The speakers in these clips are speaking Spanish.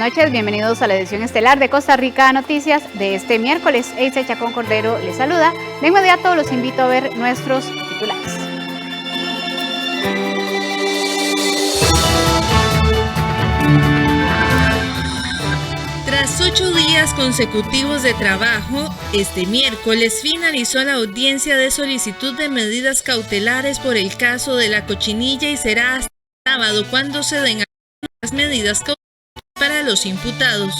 noches, bienvenidos a la edición estelar de Costa Rica Noticias de este miércoles. Eiza Chacón Cordero les saluda. De inmediato los invito a ver nuestros titulares. Tras 8 días consecutivos de trabajo, este miércoles finalizó la audiencia de solicitud de medidas cautelares por el caso de la cochinilla y será hasta el sábado cuando se den las medidas cautelares para los imputados.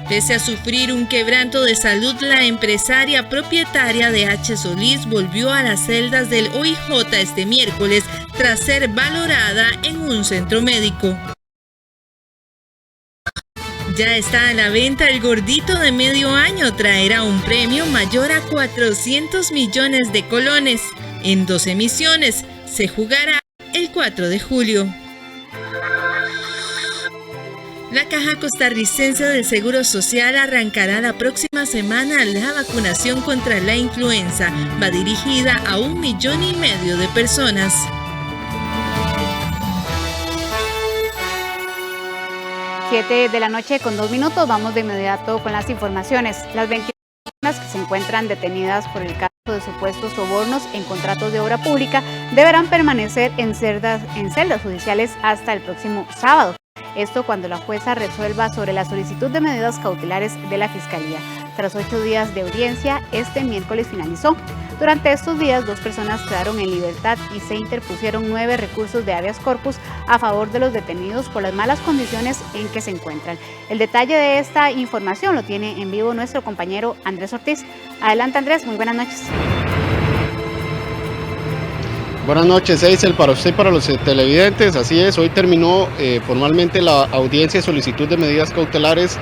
Pese a sufrir un quebranto de salud, la empresaria propietaria de H. Solís volvió a las celdas del OIJ este miércoles tras ser valorada en un centro médico. Ya está a la venta el gordito de medio año. Traerá un premio mayor a 400 millones de colones. En 2 emisiones. Se jugará el 4 de julio. La Caja Costarricense del Seguro Social arrancará la próxima semana la vacunación contra la influenza. Va dirigida a 1,5 millones de personas. 7 de la noche con 2 minutos, vamos de inmediato con las informaciones. Las 21 personas que se encuentran detenidas por el caso de supuestos sobornos en contratos de obra pública deberán permanecer en celdas judiciales hasta el próximo sábado. Esto cuando la jueza resuelva sobre la solicitud de medidas cautelares de la Fiscalía. Tras 8 días de audiencia, este miércoles finalizó. Durante estos días, 2 personas quedaron en libertad y se interpusieron 9 recursos de habeas corpus a favor de los detenidos por las malas condiciones en que se encuentran. El detalle de esta información lo tiene en vivo nuestro compañero Andrés Ortiz. Adelante, Andrés, muy buenas noches. Buenas noches, Eisel, para usted y para los televidentes. Así es, hoy terminó formalmente la audiencia de solicitud de medidas cautelares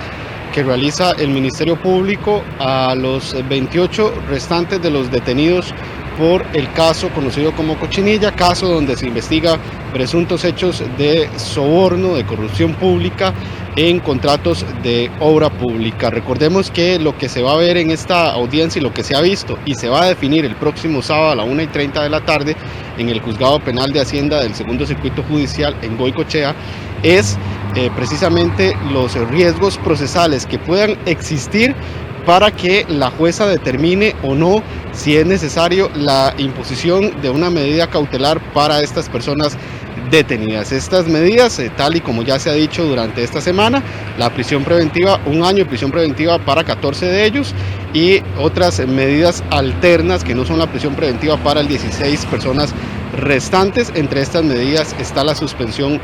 que realiza el Ministerio Público a los 28 restantes de los detenidos por el caso conocido como Cochinilla, caso donde se investiga presuntos hechos de soborno, de corrupción pública en contratos de obra pública. Recordemos que lo que se va a ver en esta audiencia y lo que se ha visto y se va a definir el próximo sábado a la 1:30 de la tarde en el Juzgado Penal de Hacienda del Segundo Circuito Judicial en Goicoechea es precisamente los riesgos procesales que puedan existir para que la jueza determine o no si es necesario la imposición de una medida cautelar para estas personas detenidas. Estas medidas, tal y como ya se ha dicho durante esta semana, la prisión preventiva, 1 año de prisión preventiva para 14 de ellos y otras medidas alternas que no son la prisión preventiva para el 16 personas restantes. Entre estas medidas está la suspensión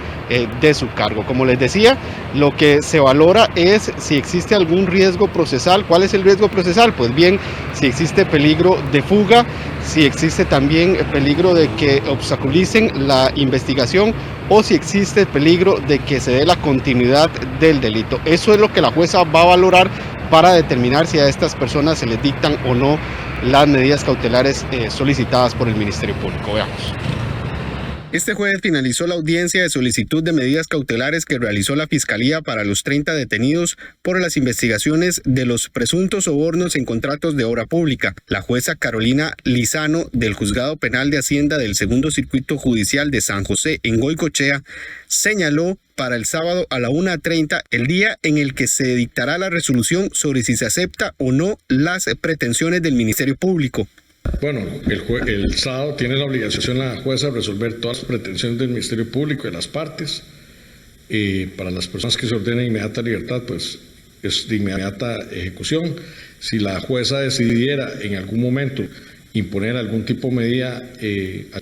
de su cargo. Como les decía, lo que se valora es si existe algún riesgo procesal. ¿Cuál es el riesgo procesal? Pues bien, si existe peligro de fuga, si existe también peligro de que obstaculicen la investigación o si existe peligro de que se dé la continuidad del delito. Eso es lo que la jueza va a valorar para determinar si a estas personas se les dictan o no las medidas cautelares solicitadas por el Ministerio Público. Veamos. Este jueves finalizó la audiencia de solicitud de medidas cautelares que realizó la Fiscalía para los 30 detenidos por las investigaciones de los presuntos sobornos en contratos de obra pública. La jueza Carolina Lizano del Juzgado Penal de Hacienda del Segundo Circuito Judicial de San José en Goicoechea señaló para el sábado a la 1:30 el día en el que se dictará la resolución sobre si se acepta o no las pretensiones del Ministerio Público. Bueno, el sábado tiene la obligación la jueza de resolver todas las pretensiones del Ministerio Público y de las partes. Para las personas que se ordenen inmediata libertad, pues es de inmediata ejecución. Si la jueza decidiera en algún momento imponer algún tipo de medida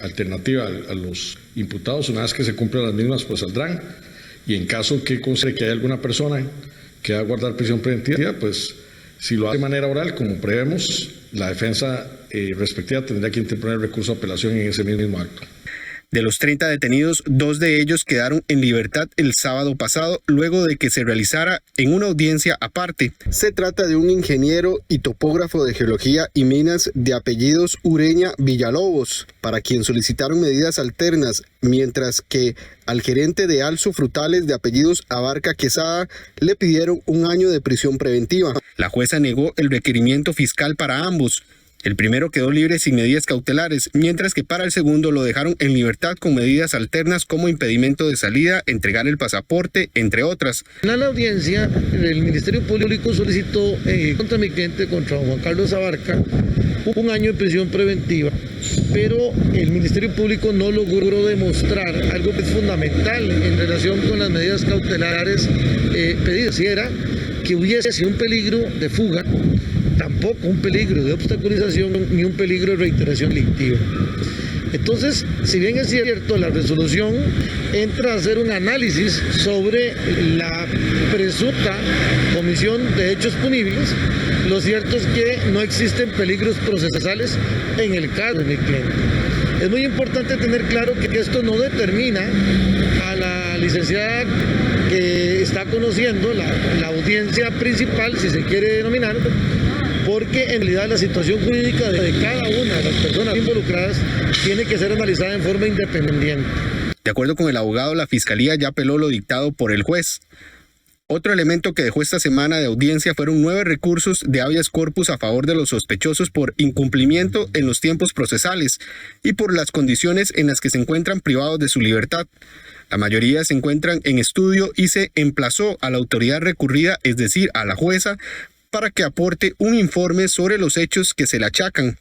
alternativa a los imputados, una vez que se cumplan las mismas, pues saldrán. Y en caso que considere que hay alguna persona que va a guardar prisión preventiva, pues si lo hace de manera oral, como prevemos, la defensa respectiva tendrá que interponer recurso de apelación en ese mismo acto. De los 30 detenidos, 2 de ellos quedaron en libertad el sábado pasado, luego de que se realizara en una audiencia aparte. Se trata de un ingeniero y topógrafo de geología y minas de apellidos Ureña Villalobos, para quien solicitaron medidas alternas, mientras que al gerente de Alzo Frutales de apellidos Abarca Quesada le pidieron 1 año de prisión preventiva. La jueza negó el requerimiento fiscal para ambos. El primero quedó libre sin medidas cautelares, mientras que para el segundo lo dejaron en libertad con medidas alternas como impedimento de salida, entregar el pasaporte, entre otras. En la audiencia, el Ministerio Público solicitó contra mi cliente, contra Juan Carlos Abarca, 1 año de prisión preventiva, pero el Ministerio Público no logró demostrar algo que es fundamental en relación con las medidas cautelares pedidas, y era que hubiese un peligro de fuga, tampoco un peligro de obstaculización ni un peligro de reiteración delictiva. Entonces, si bien es cierto, la resolución entra a hacer un análisis sobre la presunta comisión de hechos punibles, lo cierto es que no existen peligros procesales en el caso de mi cliente. Es muy importante tener claro que esto no determina a la licenciada que está conociendo la audiencia principal, si se quiere denominar, porque en realidad la situación jurídica de cada una de las personas involucradas tiene que ser analizada en forma independiente. De acuerdo con el abogado, la Fiscalía ya apeló lo dictado por el juez. Otro elemento que dejó esta semana de audiencia fueron 9 recursos de habeas corpus a favor de los sospechosos por incumplimiento en los tiempos procesales y por las condiciones en las que se encuentran privados de su libertad. La mayoría se encuentran en estudio y se emplazó a la autoridad recurrida, es decir, a la jueza, para que aporte un informe sobre los hechos que se le achacan.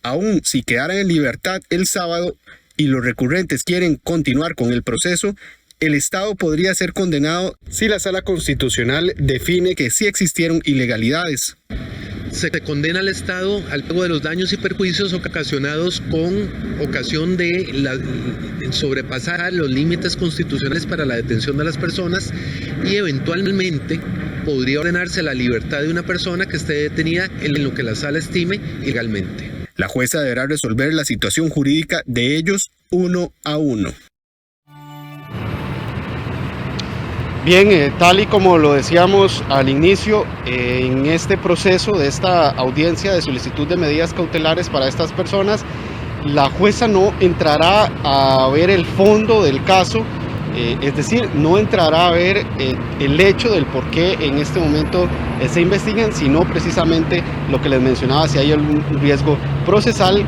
Aún si quedaran en libertad el sábado y los recurrentes quieren continuar con el proceso, el Estado podría ser condenado si la Sala Constitucional define que sí existieron ilegalidades. Se condena al Estado al pago de los daños y perjuicios ocasionados con ocasión de sobrepasar los límites constitucionales para la detención de las personas, y eventualmente podría ordenarse la libertad de una persona que esté detenida en lo que la sala estime ilegalmente. La jueza deberá resolver la situación jurídica de ellos uno a uno. Bien, tal y como lo decíamos al inicio, en este proceso de esta audiencia de solicitud de medidas cautelares para estas personas, la jueza no entrará a ver el fondo del caso, es decir, no entrará a ver el hecho del por qué en este momento se investigan, sino precisamente lo que les mencionaba, si hay algún riesgo procesal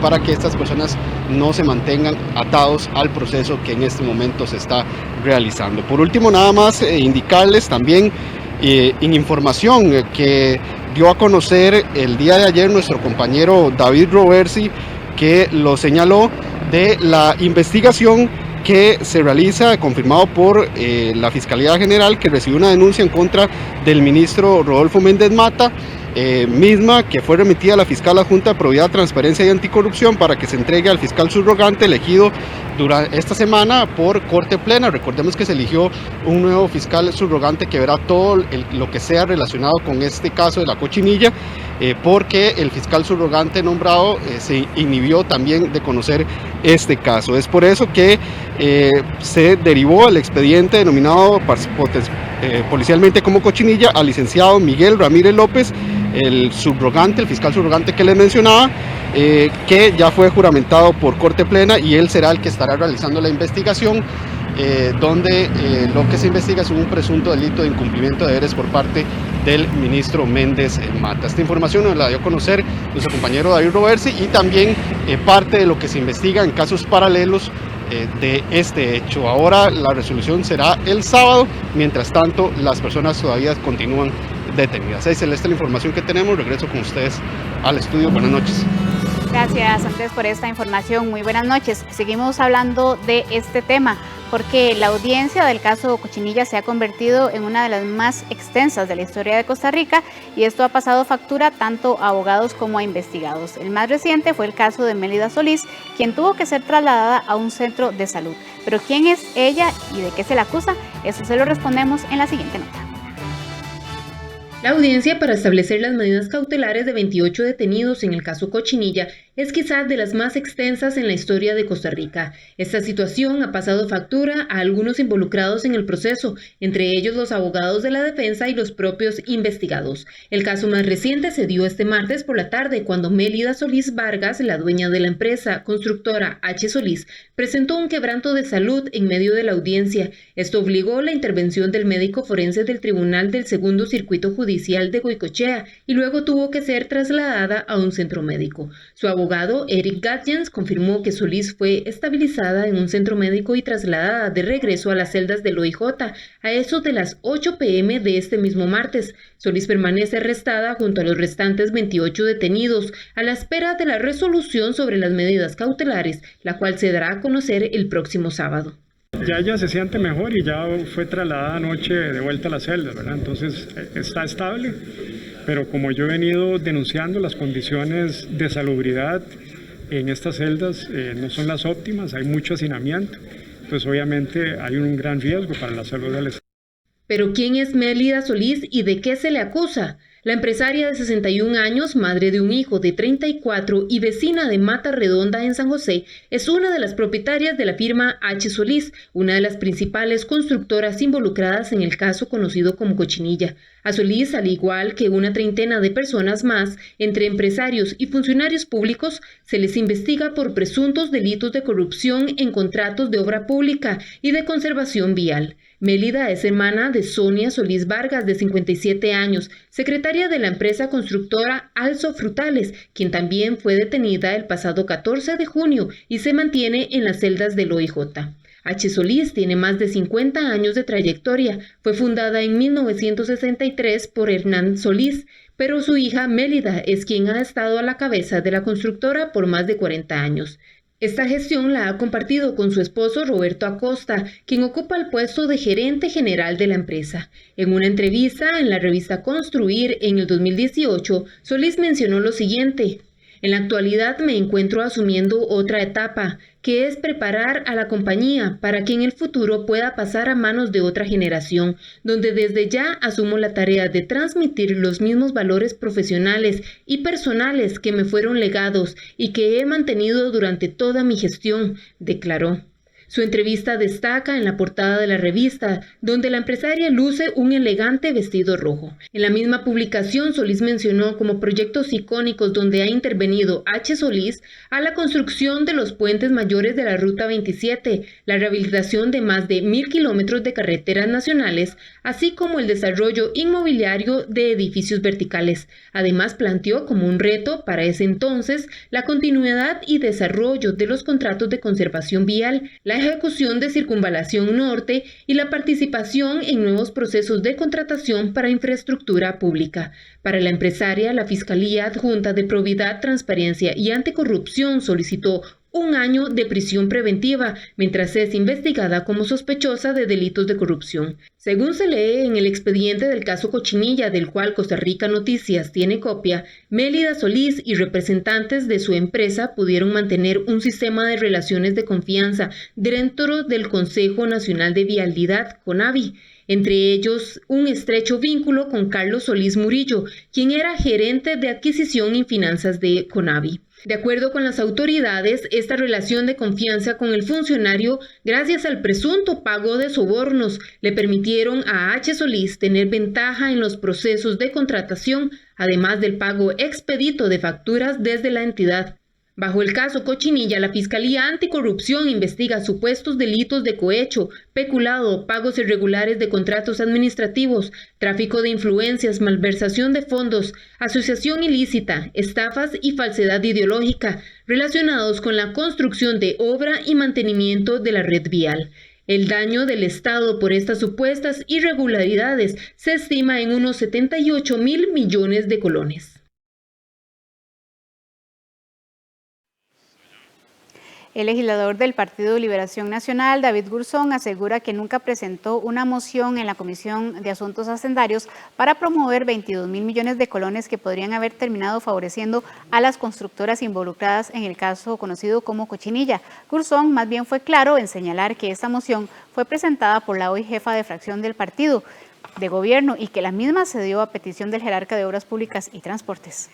para que estas personas no se mantengan atados al proceso que en este momento se está realizando. Por último, nada más indicarles también en información que dio a conocer el día de ayer nuestro compañero David Roversi, que lo señaló de la investigación que se realiza, confirmado por la Fiscalía General, que recibió una denuncia en contra del ministro Rodolfo Méndez Mata, misma que fue remitida a la fiscal adjunta de Probidad, Transparencia y Anticorrupción para que se entregue al fiscal subrogante elegido durante esta semana por corte plena. Recordemos que se eligió un nuevo fiscal subrogante que verá todo lo que sea relacionado con este caso de la cochinilla, porque el fiscal subrogante nombrado se inhibió también de conocer este caso. Es por eso que se derivó el expediente denominado policialmente como cochinilla al licenciado Miguel Ramírez López, el subrogante, el fiscal subrogante que les mencionaba, que ya fue juramentado por corte plena, y él será el que estará realizando la investigación, donde lo que se investiga es un presunto delito de incumplimiento de deberes por parte del ministro Méndez Mata. Esta información nos la dio a conocer nuestro compañero David Roversi, y también parte de lo que se investiga en casos paralelos de este hecho. Ahora la resolución será el sábado, mientras tanto las personas todavía continúan detenidas. Ahí Celeste, la información que tenemos. Regreso con ustedes al estudio. Buenas noches. Gracias, Andrés, por esta información. Muy buenas noches. Seguimos hablando de este tema porque la audiencia del caso Cochinilla se ha convertido en una de las más extensas de la historia de Costa Rica, y esto ha pasado factura tanto a abogados como a investigados. El más reciente fue el caso de Mélida Solís, quien tuvo que ser trasladada a un centro de salud. Pero ¿quién es ella y de qué se la acusa? Eso se lo respondemos en la siguiente nota. La audiencia para establecer las medidas cautelares de 28 detenidos en el caso Cochinilla es quizás de las más extensas en la historia de Costa Rica. Esta situación ha pasado factura a algunos involucrados en el proceso, entre ellos los abogados de la defensa y los propios investigados. El caso más reciente se dio este martes por la tarde cuando Mélida Solís Vargas, la dueña de la empresa constructora H. Solís, presentó un quebranto de salud en medio de la audiencia. Esto obligó la intervención del médico forense del Tribunal del Segundo Circuito Judicial de Goicoechea y luego tuvo que ser trasladada a un centro médico. Su abogado, Eric Gatjens, confirmó que Solís fue estabilizada en un centro médico y trasladada de regreso a las celdas del OIJ a eso de las 8 p.m. de este mismo martes. Solís permanece arrestada junto a los restantes 28 detenidos a la espera de la resolución sobre las medidas cautelares, la cual se dará a conocer el próximo sábado. Ya ella se siente mejor y ya fue trasladada anoche de vuelta a las celdas, ¿verdad? Entonces está estable, pero como yo he venido denunciando, las condiciones de salubridad en estas celdas no son las óptimas, hay mucho hacinamiento, pues obviamente hay un gran riesgo para la salud del Estado. ¿Pero quién es Mélida Solís y de qué se le acusa? La empresaria de 61 años, madre de un hijo de 34 y vecina de Mata Redonda en San José, es una de las propietarias de la firma H. Solís, una de las principales constructoras involucradas en el caso conocido como Cochinilla. A Solís, al igual que una treintena de personas más, entre empresarios y funcionarios públicos, se les investiga por presuntos delitos de corrupción en contratos de obra pública y de conservación vial. Mélida es hermana de Sonia Solís Vargas, de 57 años, secretaria de la empresa constructora Also Frutales, quien también fue detenida el pasado 14 de junio y se mantiene en las celdas del OIJ. H. Solís tiene más de 50 años de trayectoria. Fue fundada en 1963 por Hernán Solís, pero su hija Mélida es quien ha estado a la cabeza de la constructora por más de 40 años. Esta gestión la ha compartido con su esposo Roberto Acosta, quien ocupa el puesto de gerente general de la empresa. En una entrevista en la revista Construir en el 2018, Solís mencionó lo siguiente: en la actualidad me encuentro asumiendo otra etapa, que es preparar a la compañía para que en el futuro pueda pasar a manos de otra generación, donde desde ya asumo la tarea de transmitir los mismos valores profesionales y personales que me fueron legados y que he mantenido durante toda mi gestión, declaró. Su entrevista destaca en la portada de la revista, donde la empresaria luce un elegante vestido rojo. En la misma publicación, Solís mencionó como proyectos icónicos donde ha intervenido H. Solís a la construcción de los puentes mayores de la Ruta 27, la rehabilitación de más de 1.000 kilómetros de carreteras nacionales, así como el desarrollo inmobiliario de edificios verticales. Además, planteó como un reto para ese entonces la continuidad y desarrollo de los contratos de conservación vial, la ejecución de Circunvalación Norte y la participación en nuevos procesos de contratación para infraestructura pública. Para la empresaria, la Fiscalía Adjunta de Probidad, Transparencia y Anticorrupción solicitó 1 año de prisión preventiva mientras es investigada como sospechosa de delitos de corrupción. Según se lee en el expediente del caso Cochinilla, del cual Costa Rica Noticias tiene copia, Mélida Solís y representantes de su empresa pudieron mantener un sistema de relaciones de confianza dentro del Consejo Nacional de Vialidad, CONAVI, entre ellos un estrecho vínculo con Carlos Solís Murillo, quien era gerente de adquisición y finanzas de CONAVI. De acuerdo con las autoridades, esta relación de confianza con el funcionario, gracias al presunto pago de sobornos, le permitieron a H. Solís tener ventaja en los procesos de contratación, además del pago expedito de facturas desde la entidad. Bajo el caso Cochinilla, la Fiscalía Anticorrupción investiga supuestos delitos de cohecho, peculado, pagos irregulares de contratos administrativos, tráfico de influencias, malversación de fondos, asociación ilícita, estafas y falsedad ideológica relacionados con la construcción de obra y mantenimiento de la red vial. El daño del Estado por estas supuestas irregularidades se estima en unos 78.000 millones de colones. El legislador del Partido Liberación Nacional, David Gurzón, asegura que nunca presentó una moción en la Comisión de Asuntos Hacendarios para promover 22.000 millones de colones que podrían haber terminado favoreciendo a las constructoras involucradas en el caso conocido como Cochinilla. Gurzón más bien fue claro en señalar que esta moción fue presentada por la hoy jefa de fracción del partido de gobierno y que la misma se dio a petición del jerarca de Obras Públicas y Transportes.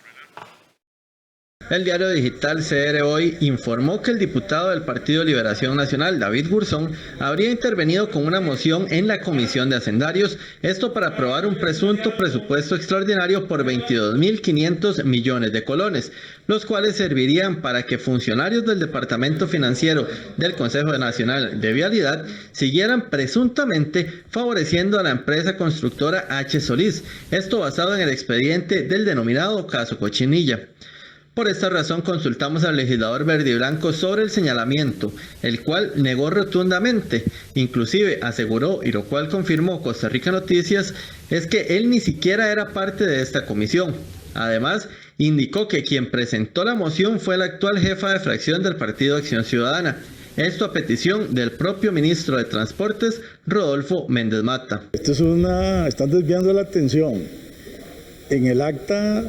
El diario digital CR Hoy informó que el diputado del Partido Liberación Nacional, David Gurzón, habría intervenido con una moción en la Comisión de Hacendarios, esto para aprobar un presunto presupuesto extraordinario por 22.500 millones de colones, los cuales servirían para que funcionarios del Departamento Financiero del Consejo Nacional de Vialidad siguieran presuntamente favoreciendo a la empresa constructora H. Solís, esto basado en el expediente del denominado caso Cochinilla. Por esta razón consultamos al legislador verde y blanco sobre el señalamiento, el cual negó rotundamente. Inclusive aseguró, y lo cual confirmó Costa Rica Noticias, es que él ni siquiera era parte de esta comisión. Además, indicó que quien presentó la moción fue la actual jefa de fracción del Partido Acción Ciudadana. Esto a petición del propio ministro de Transportes, Rodolfo Méndez Mata. Están desviando la atención. En el acta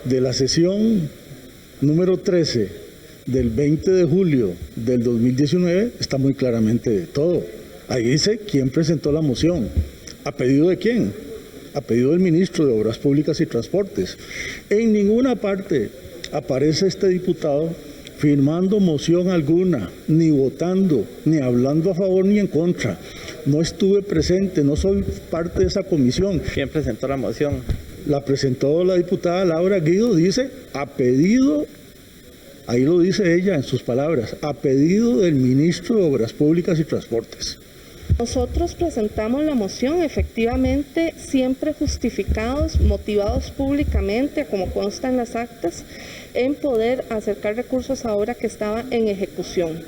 de la sesión número 13 del 20 de julio del 2019 está muy claramente todo. Ahí dice quién presentó la moción. ¿A pedido de quién? A pedido del ministro de Obras Públicas y Transportes. En ninguna parte aparece este diputado firmando moción alguna, ni votando, ni hablando a favor ni en contra. No estuve presente, no soy parte de esa comisión. ¿Quién presentó la moción? La presentó la diputada Laura Guido, dice, a pedido, ahí lo dice ella en sus palabras, a pedido del ministro de Obras Públicas y Transportes. Nosotros presentamos la moción, efectivamente, siempre justificados, motivados públicamente, como consta en las actas, en poder acercar recursos a obra que estaba en ejecución.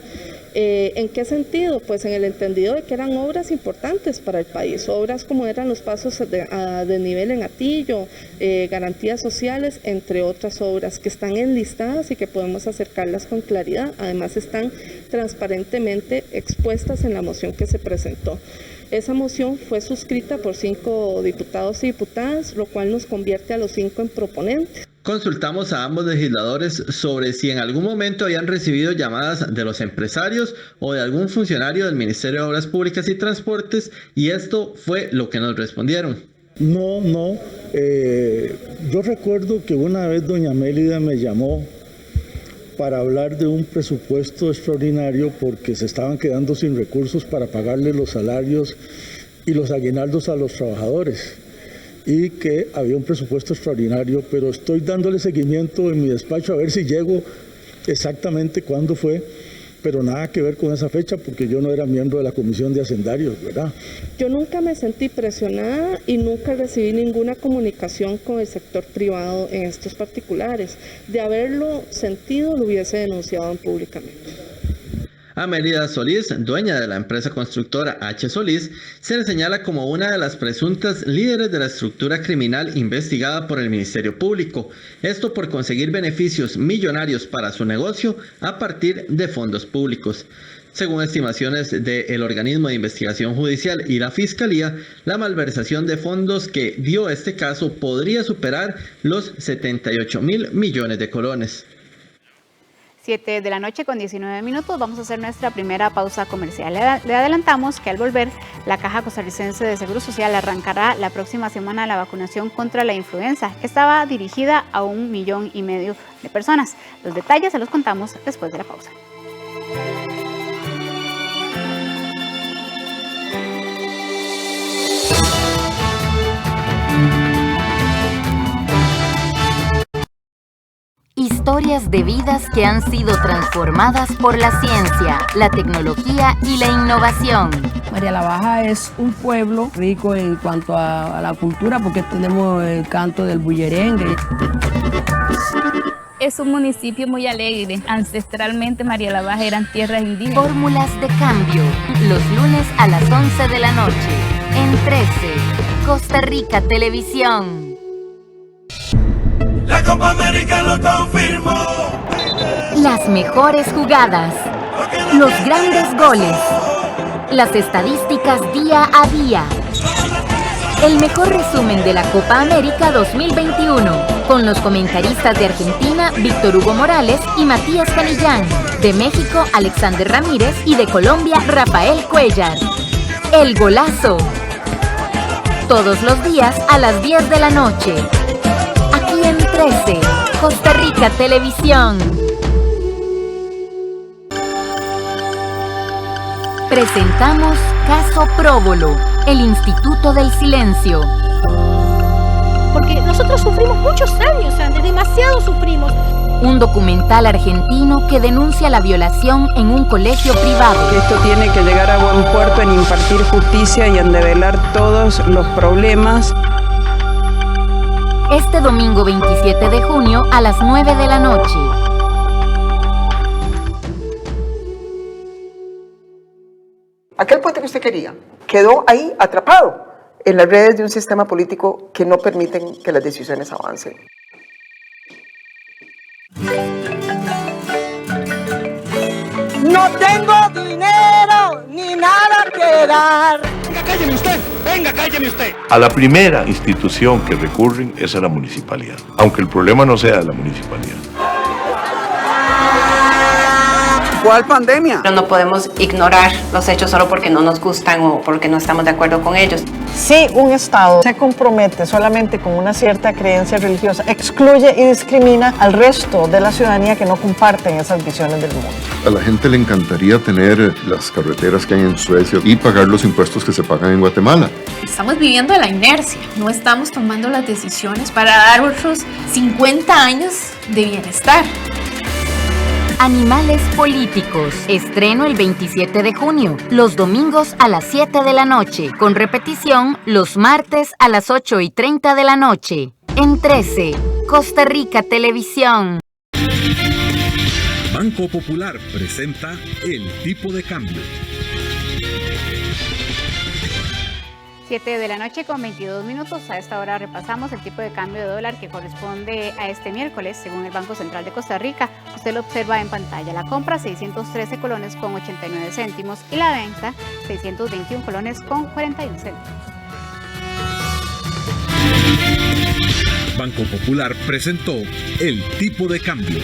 ¿En qué sentido? Pues en el entendido de que eran obras importantes para el país, obras como eran los pasos de nivel en Atillo, garantías sociales, entre otras obras que están enlistadas y que podemos acercarlas con claridad. Además están transparentemente expuestas en la moción que se presentó. Esa moción fue suscrita por 5 diputados y diputadas, lo cual nos convierte a los 5 en proponentes. Consultamos a ambos legisladores sobre si en algún momento habían recibido llamadas de los empresarios o de algún funcionario del Ministerio de Obras Públicas y Transportes, y esto fue lo que nos respondieron. No. Yo recuerdo que una vez doña Mélida me llamó para hablar de un presupuesto extraordinario porque se estaban quedando sin recursos para pagarle los salarios y los aguinaldos a los trabajadores, y que había un presupuesto extraordinario, pero estoy dándole seguimiento en mi despacho a ver si llego exactamente cuándo fue, pero nada que ver con esa fecha porque yo no era miembro de la Comisión de Hacendarios, ¿verdad? Yo nunca me sentí presionada y nunca recibí ninguna comunicación con el sector privado en estos particulares. De haberlo sentido, lo hubiese denunciado públicamente. A Mélida Solís, dueña de la empresa constructora H. Solís, se le señala como una de las presuntas líderes de la estructura criminal investigada por el Ministerio Público, esto por conseguir beneficios millonarios para su negocio a partir de fondos públicos. Según estimaciones del organismo de investigación judicial y la Fiscalía, la malversación de fondos que dio este caso podría superar los 78.000 millones de colones. 7 de la noche con 19 minutos, vamos a hacer nuestra primera pausa comercial. Le adelantamos que al volver, la Caja Costarricense de Seguro Social arrancará la próxima semana la vacunación contra la influenza. Esta va dirigida a 1,5 millones de personas. Los detalles se los contamos después de la pausa. Historias de vidas que han sido transformadas por la ciencia, la tecnología y la innovación. María la Baja es un pueblo rico en cuanto a la cultura porque tenemos el canto del bullerengue. Es un municipio muy alegre. Ancestralmente María la Baja eran tierras indígenas. Fórmulas de cambio, los lunes a las 11 de la noche, en 13, Costa Rica Televisión. La Copa América lo confirmó. Las mejores jugadas, los grandes goles, las estadísticas día a día. El mejor resumen de la Copa América 2021, con los comentaristas de Argentina, Víctor Hugo Morales y Matías Canillán, de México, Alexander Ramírez y de Colombia, Rafael Cuellar. El golazo. Todos los días a las 10 de la noche. Aquí en 13, Costa Rica Televisión. Presentamos Caso Próbolo, el Instituto del Silencio. Porque nosotros sufrimos muchos años, Andes, demasiado sufrimos. Un documental argentino que denuncia la violación en un colegio privado. Esto tiene que llegar a buen puerto en impartir justicia y en develar todos los problemas. Este domingo 27 de junio a las 9 de la noche. Aquel puente que usted quería quedó ahí atrapado en las redes de un sistema político que no permiten que las decisiones avancen. No tengo dinero ni nada que dar. Venga, cálleme usted. Venga, cálleme usted. A la primera institución que recurren es a la municipalidad, aunque el problema no sea de la municipalidad. ¿Cuál pandemia? Pero no podemos ignorar los hechos solo porque no nos gustan o porque no estamos de acuerdo con ellos. Si un Estado se compromete solamente con una cierta creencia religiosa, excluye y discrimina al resto de la ciudadanía que no comparten esas visiones del mundo. A la gente le encantaría tener las carreteras que hay en Suecia y pagar los impuestos que se pagan en Guatemala. Estamos viviendo de la inercia, no estamos tomando las decisiones para dar otros 50 años de bienestar. Animales políticos. Estreno el 27 de junio, los domingos a las 7 de la noche, con repetición los martes a las 8:30 de la noche. En 13, Costa Rica Televisión. Banco Popular presenta El Tipo de Cambio. 7 de la noche con 22 minutos. A esta hora repasamos el tipo de cambio de dólar que corresponde a este miércoles según el Banco Central de Costa Rica. Usted lo observa en pantalla. La compra 613 colones con 89 céntimos y la venta 621 colones con 41 céntimos. Banco Popular presentó El Tipo de Cambio.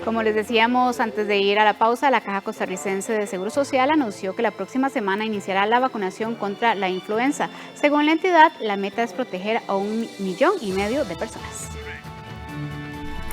Como les decíamos antes de ir a la pausa, la Caja Costarricense de Seguro Social anunció que la próxima semana iniciará la vacunación contra la influenza. Según la entidad, la meta es proteger a 1,5 millones de personas.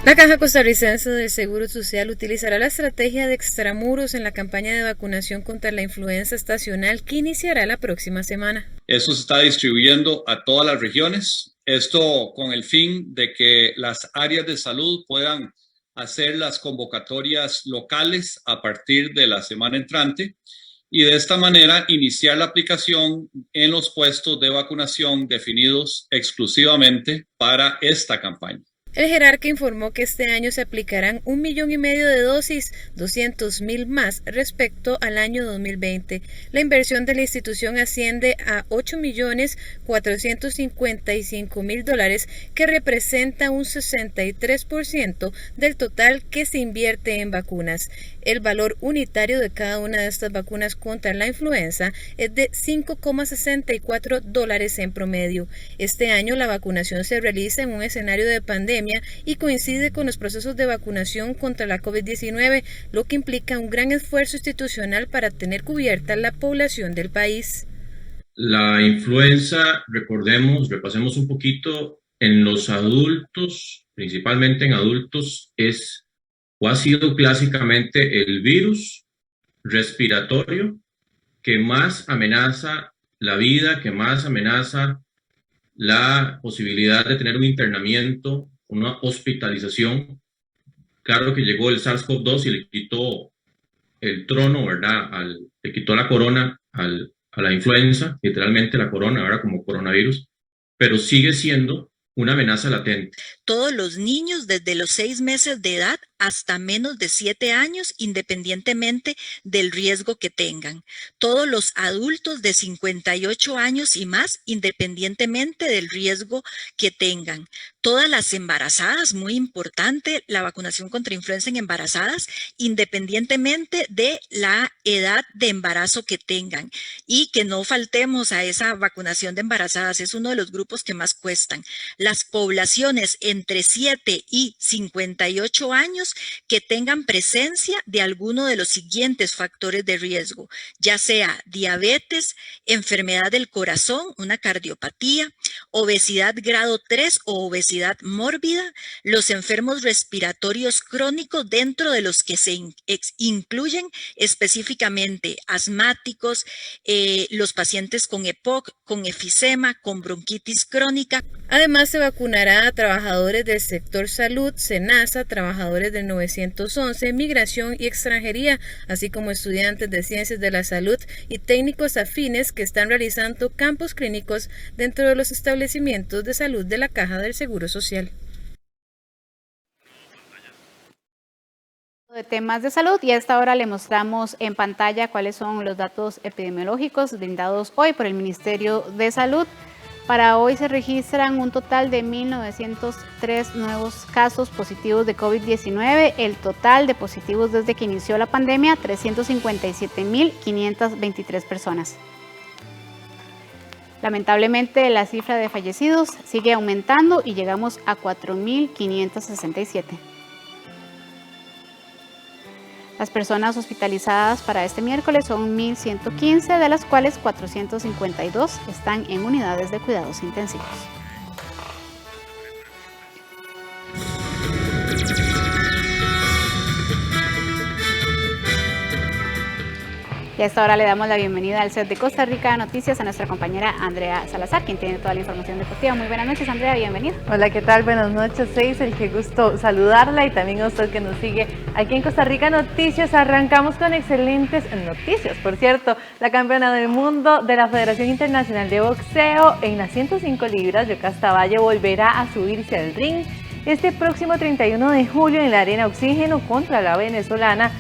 La Caja Costarricense de Seguro Social utilizará la estrategia de extramuros en la campaña de vacunación contra la influenza estacional que iniciará la próxima semana. Esto se está distribuyendo a todas las regiones, esto con el fin de que las áreas de salud puedan hacer las convocatorias locales a partir de la semana entrante y de esta manera iniciar la aplicación en los puestos de vacunación definidos exclusivamente para esta campaña. El jerarca informó que este año se aplicarán 1,5 millones de dosis, 200,000 más respecto al año 2020. La inversión de la institución asciende a $8,455,000, que representa un 63% del total que se invierte en vacunas. El valor unitario de cada una de estas vacunas contra la influenza es de $5,64 en promedio. Este año la vacunación se realiza en un escenario de pandemia y coincide con los procesos de vacunación contra la COVID-19, lo que implica un gran esfuerzo institucional para tener cubierta la población del país. La influenza, repasemos un poquito, en los adultos, principalmente en adultos, es o ha sido clásicamente el virus respiratorio que más amenaza la vida, que más amenaza la posibilidad de tener un internamiento, una hospitalización. Claro que llegó el SARS-CoV-2 y le quitó el trono, ¿verdad? Le quitó la corona a la influenza, literalmente la corona, ahora como coronavirus, pero sigue siendo una amenaza latente. Todos los niños desde los 6 meses de edad hasta menos de 7 años, independientemente del riesgo que tengan. Todos los adultos de 58 años y más, independientemente del riesgo que tengan. Todas las embarazadas, muy importante, la vacunación contra influenza en embarazadas, independientemente de la edad de embarazo que tengan. Y que no faltemos a esa vacunación de embarazadas, es uno de los grupos que más cuestan. Las poblaciones entre 7 y 58 años niños que tengan presencia de alguno de los siguientes factores de riesgo, ya sea diabetes, enfermedad del corazón, una cardiopatía, obesidad grado 3 o obesidad mórbida, los enfermos respiratorios crónicos, dentro de los que se incluyen específicamente asmáticos, los pacientes con EPOC, con efisema, con bronquitis crónica. Además, se vacunará a trabajadores del sector salud, SENASA, trabajadores del 911, migración y extranjería, así como estudiantes de ciencias de la salud y técnicos afines que están realizando campos clínicos dentro de los establecimientos de salud de la Caja del Seguro Social. De temas de salud, y a esta hora le mostramos en pantalla cuáles son los datos epidemiológicos brindados hoy por el Ministerio de Salud. Para hoy se registran un total de 1.903 nuevos casos positivos de COVID-19. El total de positivos desde que inició la pandemia, 357.523 personas. Lamentablemente, la cifra de fallecidos sigue aumentando y llegamos a 4.567. Las personas hospitalizadas para este miércoles son 1.115, de las cuales 452 están en unidades de cuidados intensivos. Y a esta hora le damos la bienvenida al set de Costa Rica Noticias a nuestra compañera Andrea Salazar, quien tiene toda la información deportiva. Muy buenas noches, Andrea, bienvenida. Hola, ¿qué tal? Buenas noches, Seisel, qué gusto saludarla y también a usted que nos sigue aquí en Costa Rica Noticias. Arrancamos con excelentes noticias. Por cierto, la campeona del mundo de la Federación Internacional de Boxeo en las 105 libras, Yocasta Valle, volverá a subirse al ring este próximo 31 de julio en la Arena Oxígeno contra la venezolana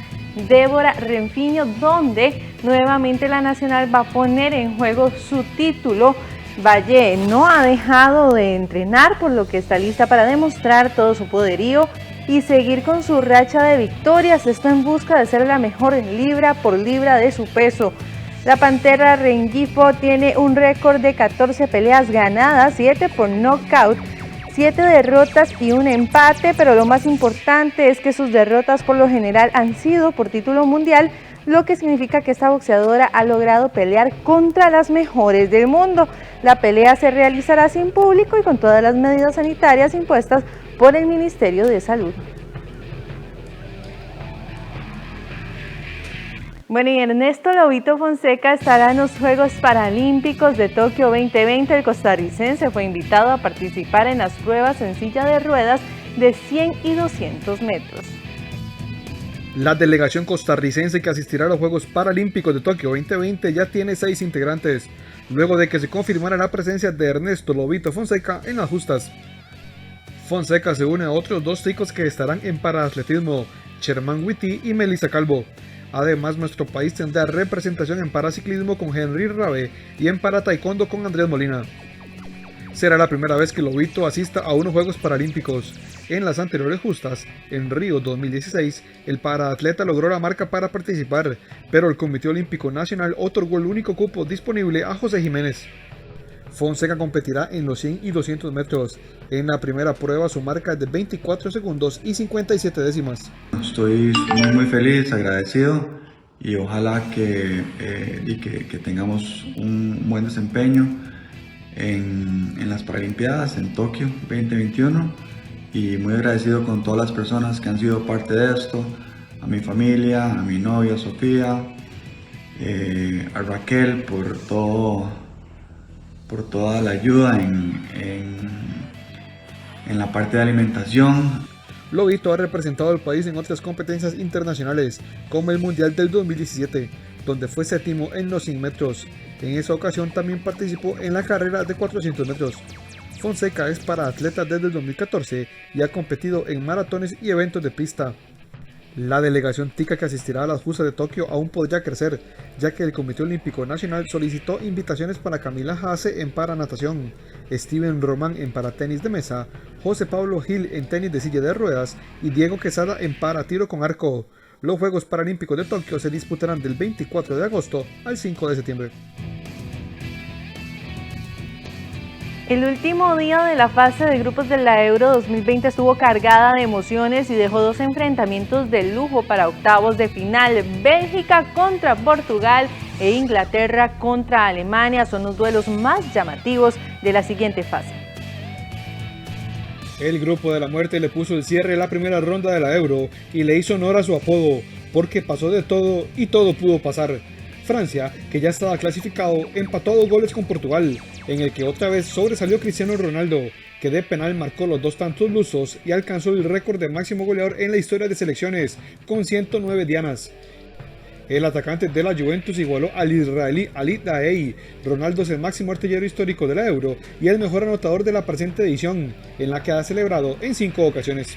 Débora Renfiño, donde nuevamente la nacional va a poner en juego su título. Valle no ha dejado de entrenar, por lo que está lista para demostrar todo su poderío y seguir con su racha de victorias, esto en busca de ser la mejor libra por libra de su peso. La Pantera Rengifo tiene un récord de 14 peleas ganadas, 7 por knockout, 7 derrotas y un empate, pero lo más importante es que sus derrotas por lo general han sido por título mundial, lo que significa que esta boxeadora ha logrado pelear contra las mejores del mundo. La pelea se realizará sin público y con todas las medidas sanitarias impuestas por el Ministerio de Salud. Bueno, y Ernesto Lobito Fonseca estará en los Juegos Paralímpicos de Tokio 2020. El costarricense fue invitado a participar en las pruebas en silla de ruedas de 100 y 200 metros. La delegación costarricense que asistirá a los Juegos Paralímpicos de Tokio 2020 ya tiene 6 integrantes, luego de que se confirmara la presencia de Ernesto Lobito Fonseca en las justas. Fonseca se une a otros 2 chicos que estarán en paraatletismo, Sherman Witty y Melissa Calvo. Además, nuestro país tendrá representación en paraciclismo con Henry Rabe y en parataekwondo con Andrés Molina. Será la primera vez que Lobito asista a unos Juegos Paralímpicos. En las anteriores justas, en Río 2016, el paraatleta logró la marca para participar, pero el Comité Olímpico Nacional otorgó el único cupo disponible a José Jiménez. Fonseca competirá en los 100 y 200 metros. En la primera prueba su marca es de 24 segundos y 57 décimas. Estoy muy feliz, agradecido y ojalá que tengamos un buen desempeño en las Paralimpiadas en Tokio 2021 y muy agradecido con todas las personas que han sido parte de esto, a mi familia, a mi novia Sofía, a Raquel por toda la ayuda en la parte de alimentación. Lobito ha representado al país en otras competencias internacionales, como el Mundial del 2017, donde fue séptimo en los 100 metros. En esa ocasión también participó en la carrera de 400 metros. Fonseca es paraatleta desde el 2014 y ha competido en maratones y eventos de pista. La delegación tica que asistirá a las justas de Tokio aún podría crecer, ya que el Comité Olímpico Nacional solicitó invitaciones para Camila Haase en paranatación, Steven Román en paratenis de mesa, José Pablo Gil en tenis de silla de ruedas y Diego Quesada en paratiro con arco. Los Juegos Paralímpicos de Tokio se disputarán del 24 de agosto al 5 de septiembre. El último día de la fase de grupos de la Euro 2020 estuvo cargada de emociones y dejó 2 enfrentamientos de lujo para octavos de final. Bélgica contra Portugal e Inglaterra contra Alemania son los duelos más llamativos de la siguiente fase. El grupo de la muerte le puso el cierre a la primera ronda de la Euro y le hizo honor a su apodo, porque pasó de todo y todo pudo pasar. Francia, que ya estaba clasificado, empató a 2 goles con Portugal, en el que otra vez sobresalió Cristiano Ronaldo, que de penal marcó los 2 tantos lusos y alcanzó el récord de máximo goleador en la historia de selecciones, con 109 dianas. El atacante de la Juventus igualó al israelí Ali Daei. Ronaldo es el máximo artillero histórico de la Euro y el mejor anotador de la presente edición, en la que ha celebrado en 5 ocasiones.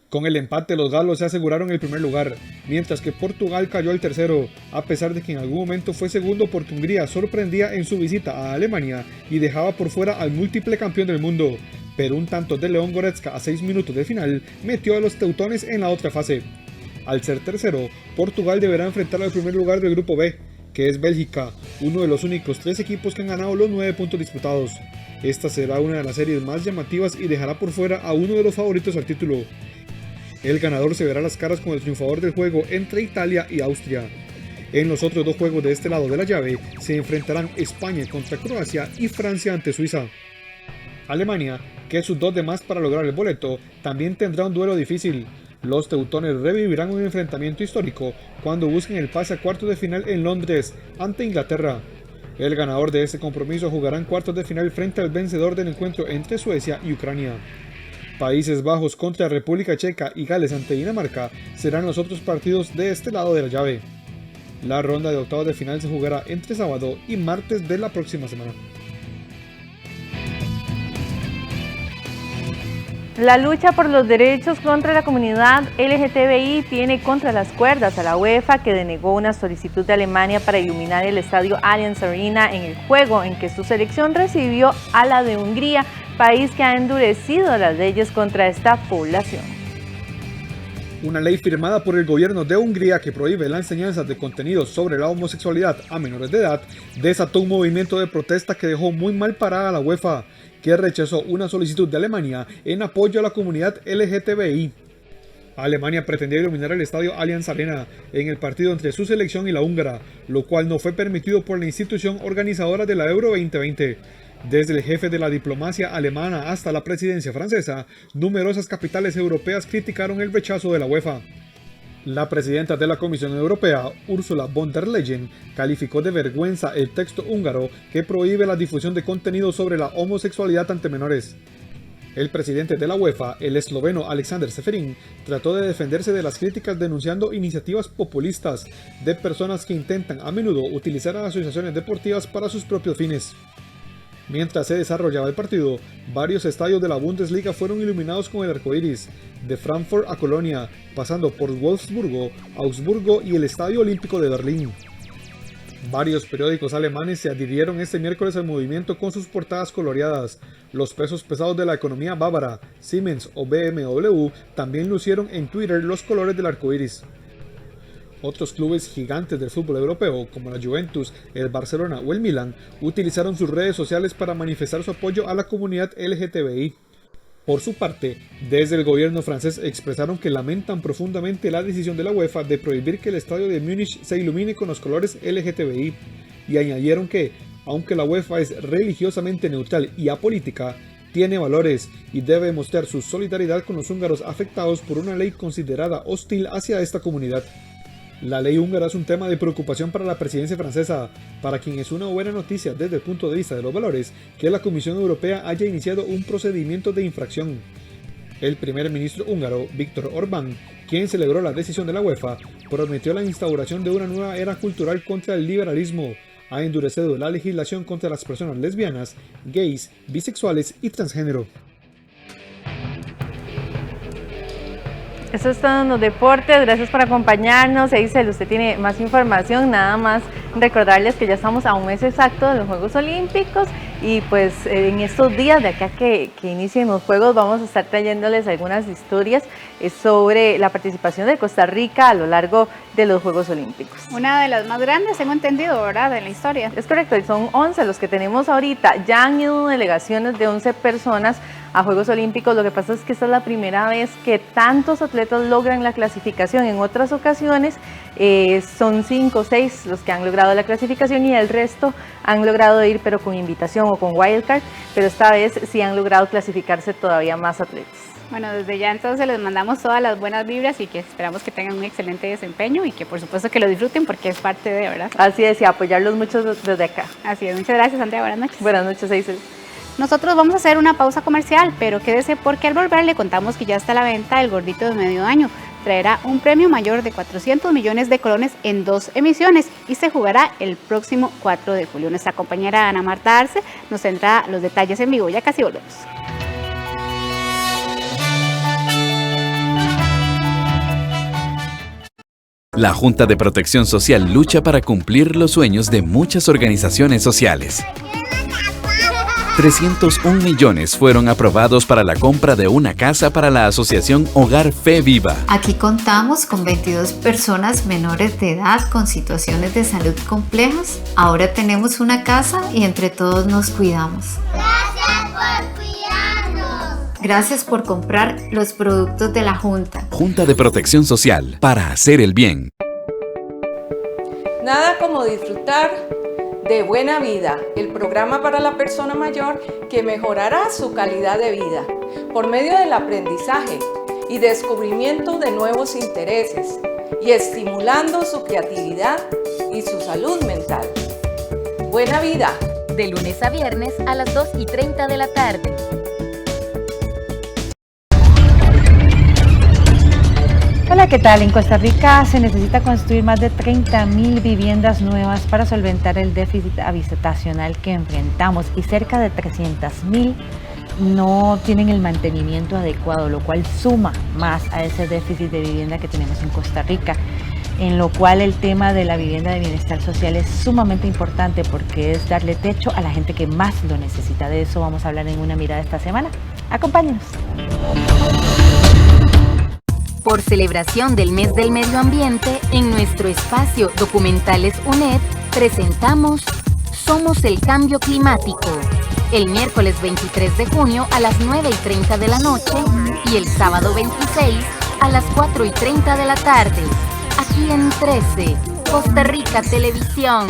Con el empate, los galos se aseguraron el primer lugar, mientras que Portugal cayó al tercero, a pesar de que en algún momento fue segundo porque Hungría sorprendía en su visita a Alemania y dejaba por fuera al múltiple campeón del mundo. Pero un tanto de León Goretzka a 6 minutos de final metió a los teutones en la otra fase. Al ser tercero, Portugal deberá enfrentar al primer lugar del grupo B, que es Bélgica, uno de los únicos 3 equipos que han ganado los 9 puntos disputados. Esta será una de las series más llamativas y dejará por fuera a uno de los favoritos al título. El ganador se verá las caras con el triunfador del juego entre Italia y Austria. En los otros 2 juegos de este lado de la llave se enfrentarán España contra Croacia y Francia ante Suiza. Alemania, que es sus 2 de más para lograr el boleto, también tendrá un duelo difícil. Los teutones revivirán un enfrentamiento histórico cuando busquen el pase a cuartos de final en Londres ante Inglaterra. El ganador de este compromiso jugará en cuartos de final frente al vencedor del encuentro entre Suecia y Ucrania. Países Bajos contra República Checa y Gales ante Dinamarca serán los otros partidos de este lado de la llave. La ronda de octavos de final se jugará entre sábado y martes de la próxima semana. La lucha por los derechos contra la comunidad LGTBI tiene contra las cuerdas a la UEFA, que denegó una solicitud de Alemania para iluminar el estadio Allianz Arena en el juego en que su selección recibió a la de Hungría, país que ha endurecido las leyes contra esta población. Una ley firmada por el gobierno de Hungría que prohíbe la enseñanza de contenidos sobre la homosexualidad a menores de edad desató un movimiento de protesta que dejó muy mal parada a la UEFA, que rechazó una solicitud de Alemania en apoyo a la comunidad LGTBI. Alemania pretendía iluminar el estadio Allianz Arena en el partido entre su selección y la húngara, lo cual no fue permitido por la institución organizadora de la Euro 2020. Desde el jefe de la diplomacia alemana hasta la presidencia francesa, numerosas capitales europeas criticaron el rechazo de la UEFA. La presidenta de la Comisión Europea, Ursula von der Leyen, calificó de vergüenza el texto húngaro que prohíbe la difusión de contenido sobre la homosexualidad ante menores. El presidente de la UEFA, el esloveno Alexander Seferin, trató de defenderse de las críticas denunciando iniciativas populistas de personas que intentan a menudo utilizar a asociaciones deportivas para sus propios fines. Mientras se desarrollaba el partido, varios estadios de la Bundesliga fueron iluminados con el arco iris, de Frankfurt a Colonia, pasando por Wolfsburgo, Augsburgo y el Estadio Olímpico de Berlín. Varios periódicos alemanes se adhirieron este miércoles al movimiento con sus portadas coloreadas. Los pesos pesados de la economía bávara, Siemens o BMW, también lucieron en Twitter los colores del arco iris. Otros clubes gigantes del fútbol europeo, como la Juventus, el Barcelona o el Milan, utilizaron sus redes sociales para manifestar su apoyo a la comunidad LGTBI. Por su parte, desde el gobierno francés expresaron que lamentan profundamente la decisión de la UEFA de prohibir que el estadio de Múnich se ilumine con los colores LGTBI, y añadieron que, aunque la UEFA es religiosamente neutral y apolítica, tiene valores y debe mostrar su solidaridad con los húngaros afectados por una ley considerada hostil hacia esta comunidad. La ley húngara es un tema de preocupación para la presidencia francesa, para quien es una buena noticia desde el punto de vista de los valores que la Comisión Europea haya iniciado un procedimiento de infracción. El primer ministro húngaro, Viktor Orbán, quien celebró la decisión de la UEFA, prometió la instauración de una nueva era cultural contra el liberalismo, ha endurecido la legislación contra las personas lesbianas, gays, bisexuales y transgénero. Eso es todo en los deportes, gracias por acompañarnos. Eisel, usted tiene más información, nada más Recordarles que ya estamos a un mes exacto de los Juegos Olímpicos y pues en estos días de acá que inicien los Juegos vamos a estar trayéndoles algunas historias sobre la participación de Costa Rica a lo largo de los Juegos Olímpicos. Una de las más grandes, tengo entendido, ¿verdad?, de la historia. Es correcto, y son 11 los que tenemos ahorita. Ya han ido delegaciones de 11 personas a Juegos Olímpicos. Lo que pasa es que esta es la primera vez que tantos atletas logran la clasificación. En otras ocasiones son 5 o 6 los que han logrado la clasificación y el resto han logrado ir pero con invitación o con wildcard, pero esta vez sí han logrado clasificarse todavía más atletas. Bueno, desde ya entonces les mandamos todas las buenas vibras y que esperamos que tengan un excelente desempeño y que por supuesto que lo disfruten porque es parte de, ¿verdad? Así es, y apoyarlos mucho desde acá. Así es, muchas gracias, Andrea, buenas noches. Buenas noches, Eisel. Nosotros vamos a hacer una pausa comercial, pero quédese porque al volver le contamos que ya está a la venta el gordito de medio año. Traerá un premio mayor de 400 millones de colones en 2 emisiones y se jugará el próximo 4 de julio. Nuestra compañera Ana Marta Arce nos tendrá los detalles en vivo. Ya casi volvemos. La Junta de Protección Social lucha para cumplir los sueños de muchas organizaciones sociales. 301 millones fueron aprobados para la compra de una casa para la asociación Hogar Fe Viva. Aquí contamos con 22 personas menores de edad con situaciones de salud complejas. Ahora tenemos una casa y entre todos nos cuidamos. Gracias por cuidarnos. Gracias por comprar los productos de la Junta. Junta de Protección Social, para hacer el bien. Nada como disfrutar de Buena Vida, el programa para la persona mayor que mejorará su calidad de vida por medio del aprendizaje y descubrimiento de nuevos intereses y estimulando su creatividad y su salud mental. Buena Vida. De lunes a viernes a las 2:30 de la tarde. Hola, ¿qué tal? En Costa Rica se necesita construir más de 30.000 viviendas nuevas para solventar el déficit habitacional que enfrentamos y cerca de 300.000 no tienen el mantenimiento adecuado, lo cual suma más a ese déficit de vivienda que tenemos en Costa Rica, en lo cual el tema de la vivienda de bienestar social es sumamente importante porque es darle techo a la gente que más lo necesita. De eso vamos a hablar en Una Mirada esta semana. Acompáñenos. Por celebración del Mes del Medio Ambiente, en nuestro espacio Documentales UNED, presentamos Somos el Cambio Climático, el miércoles 23 de junio a las 9:30 de la noche y el sábado 26 a las 4:30 de la tarde, aquí en 13, Costa Rica Televisión.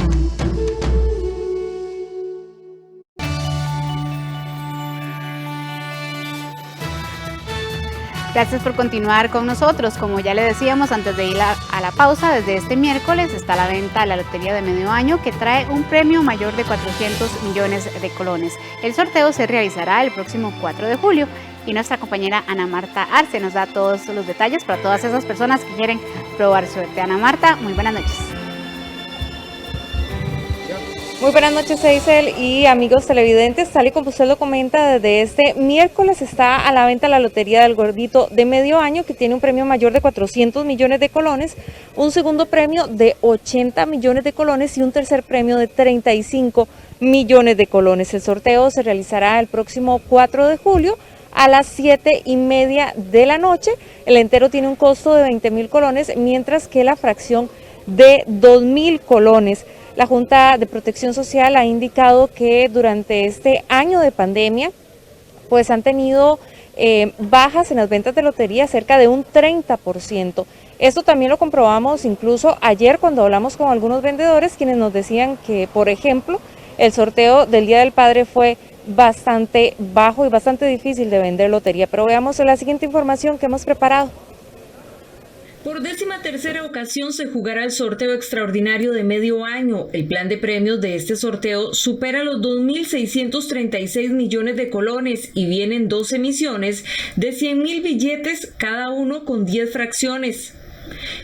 Gracias por continuar con nosotros. Como ya le decíamos antes de ir a la pausa, desde este miércoles está a la venta la Lotería de Medio Año que trae un premio mayor de 400 millones de colones. El sorteo se realizará el próximo 4 de julio y nuestra compañera Ana Marta Arce nos da todos los detalles para todas esas personas que quieren probar suerte. Ana Marta, muy buenas noches. Muy buenas noches, Eisel y amigos televidentes. Tal y como usted lo comenta, desde este miércoles está a la venta la Lotería del Gordito de Medio Año, que tiene un premio mayor de 400 millones de colones, un segundo premio de 80 millones de colones y un tercer premio de 35 millones de colones. El sorteo se realizará el próximo 4 de julio a las 7:30 de la noche. El entero tiene un costo de 20.000 colones, mientras que la fracción de 2.000 colones. La Junta de Protección Social ha indicado que durante este año de pandemia pues han tenido bajas en las ventas de lotería cerca de un 30%. Esto también lo comprobamos incluso ayer cuando hablamos con algunos vendedores, quienes nos decían que, por ejemplo, el sorteo del Día del Padre fue bastante bajo y bastante difícil de vender lotería. Pero veamos la siguiente información que hemos preparado. Por 13ª ocasión se jugará el sorteo extraordinario de medio año. El plan de premios de este sorteo supera los 2.636 millones de colones y vienen 2 emisiones de 100.000 billetes, cada uno con 10 fracciones.